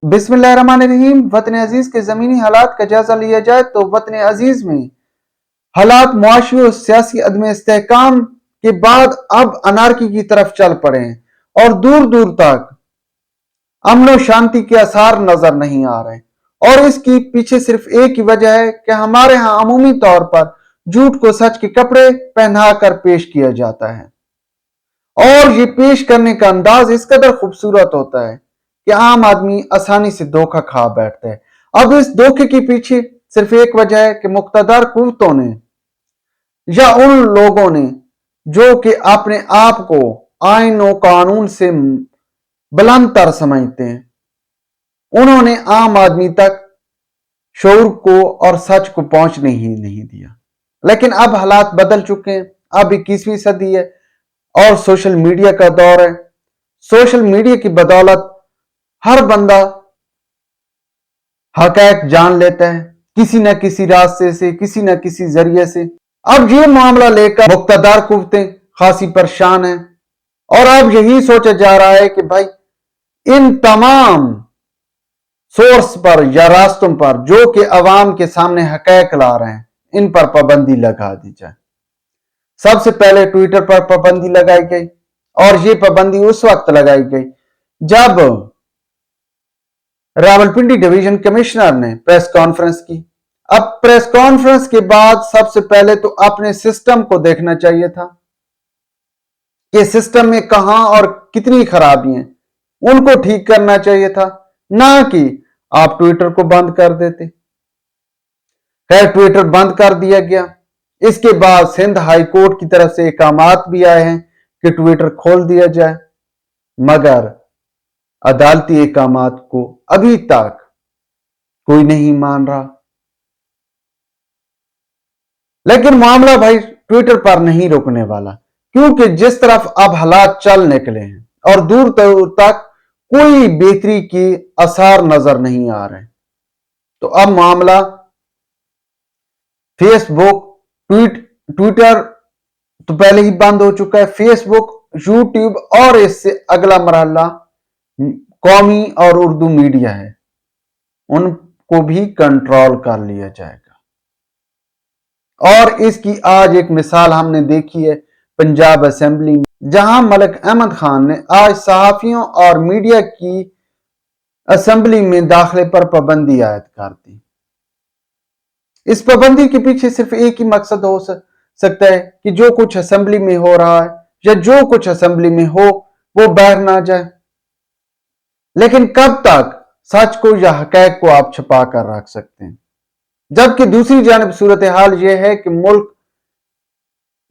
बिस्मिल्लाहिर्रहमानिर्रहीम। वतन अजीज के ज़मीनी हालात का जायजा लिया जाए तो वतन अजीज में हालात मुआशी और सियासी अदम इस्तेहकाम के बाद अब अनारकी की तरफ चल पड़े हैं और दूर दूर तक अमन और शांति के आसार नजर नहीं आ रहे। और इसकी पीछे सिर्फ एक ही वजह है कि हमारे यहाँ अमूमी तौर पर झूठ को सच के कपड़े पहना कर पेश किया जाता है और ये पेश करने का अंदाज इस कदर खूबसूरत होता है कि आम आदमी आसानी से धोखा खा बैठता है। अब इस धोखे के पीछे सिर्फ एक वजह है कि मुख्तदर कुव्वतों ने या उन लोगों ने जो कि अपने आप को आइन और कानून से बुलंद तर समझते हैं, उन्होंने आम आदमी तक शऊर को और सच को पहुंचने ही नहीं दिया। लेकिन अब हालात बदल चुके हैं। अब 21वीं सदी है और सोशल मीडिया का दौर है। सोशल मीडिया की बदौलत हर बंदा हक़ाइक़ जान लेता है किसी न किसी रास्ते से, किसी न किसी जरिए से। अब ये मामला लेकर मुक़्तदार कुव्वतें खासी परेशान हैं और अब यही सोचा जा रहा है कि भाई इन तमाम सोर्स पर या रास्तों पर जो कि अवाम के सामने हक़ाइक़ ला रहे हैं, इन पर पाबंदी लगा दी जाए। सबसे पहले ट्विटर पर पाबंदी लगाई गई और ये पाबंदी उस वक्त लगाई गई जब रावलपिंडी डिवीजन कमिश्नर ने प्रेस कॉन्फ्रेंस की। अब प्रेस कॉन्फ्रेंस के बाद सबसे पहले तो अपने सिस्टम को देखना चाहिए था कि सिस्टम में कहां और कितनी खराबी हैं, उनको ठीक करना चाहिए था, ना कि आप ट्विटर को बंद कर देते। खैर, ट्विटर बंद कर दिया गया। इसके बाद सिंध हाई कोर्ट की तरफ से अहकामात भी आए हैं कि ट्विटर खोल दिया जाए, मगर अदालती अहकामात को अभी तक कोई नहीं मान रहा। लेकिन मामला भाई ट्विटर पर नहीं रुकने वाला, क्योंकि जिस तरफ अब हालात चल निकले हैं और दूर दूर तक कोई बेहतरी की आसार नजर नहीं आ रहे, तो अब मामला फेसबुक, ट्विटर तो पहले ही बंद हो चुका है, फेसबुक, यूट्यूब और इससे अगला मरहला कौमी और उर्दू मीडिया है, उनको भी कंट्रोल कर लिया जाएगा। और इसकी आज एक मिसाल हमने देखी है पंजाब असेंबली में, जहां मलिक अहमद खान ने आज सहाफियों और मीडिया की असेंबली में दाखिले पर पाबंदी आयद कर दी। इस पाबंदी के पीछे सिर्फ एक ही मकसद हो सकता है कि जो कुछ असेंबली में हो रहा है या जो कुछ असेंबली में हो वो बाहर ना जाए। लेकिन कब तक सच को या हक़ाइक़ को आप छुपा कर रख सकते हैं? जबकि दूसरी जानिब सूरत हाल यह है कि मुल्क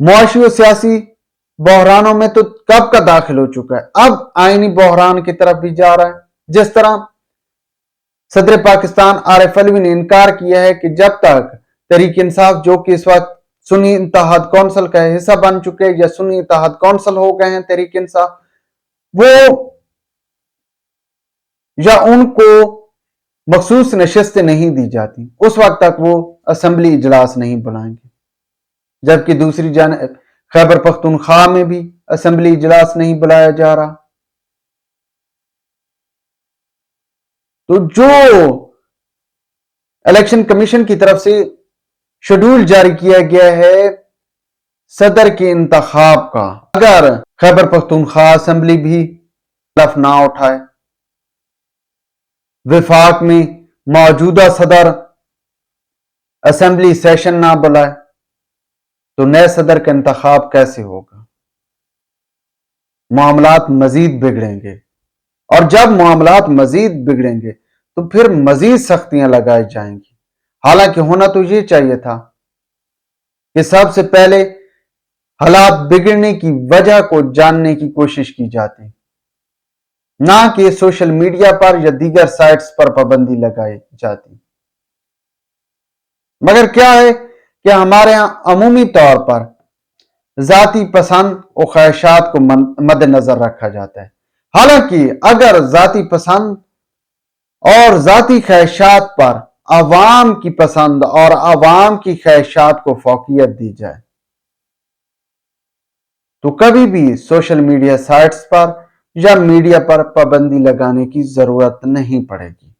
मुआशी और सियासी बहरानों में तो कब का दाखिल हो चुका है, अब आईनी बहरान की तरफ भी जा रहा है। जिस तरह सदर पाकिस्तान आरिफ अलवी ने इनकार किया है कि जब तक तहरीक इंसाफ, जो कि इस वक्त सुन्नी इत्तेहाद कौंसिल का हिस्सा बन चुके हैं या सुन्नी इत्तेहाद कौंसिल हो गए हैं तहरीक इंसाफ, वो या उनको मखसूस नशिस्तें नहीं दी जाती, उस वक्त तक वो असेंबली इजलास नहीं बुलाएंगे। जबकि दूसरी जानिब खैबर पख्तूनख्वा में भी असेंबली इजलास नहीं बुलाया जा रहा। तो जो इलेक्शन कमीशन की तरफ से शेड्यूल जारी किया गया है सदर के इंतखाब का, अगर खैबर पख्तूनख्वा असेंबली भी तरफ ना उठाए, विफाक में मौजूदा सदर असेंबली सेशन ना बुलाए, तो नए सदर का इंतखाब कैसे होगा? मामलात मजीद बिगड़ेंगे और जब मामलात मजीद बिगड़ेंगे तो फिर मजीद सख्तियां लगाई जाएंगी। हालांकि होना तो ये चाहिए था कि सबसे पहले हालात बिगड़ने की वजह को जानने की कोशिश की जाती, ना कि सोशल मीडिया पर या दीगर साइट्स पर पाबंदी लगाई जाती। मगर क्या है कि हमारे यहां अमूमी तौर पर जाती पसंद और ख्वाहिशात को मद्देनजर रखा जाता है। हालांकि अगर जाती पसंद और जाती ख्वाहिशात पर अवाम की पसंद और अवाम की ख्वाहिशात को फौकियत दी जाए, तो कभी भी सोशल मीडिया साइट्स पर या मीडिया पर पाबंदी लगाने की जरूरत नहीं पड़ेगी।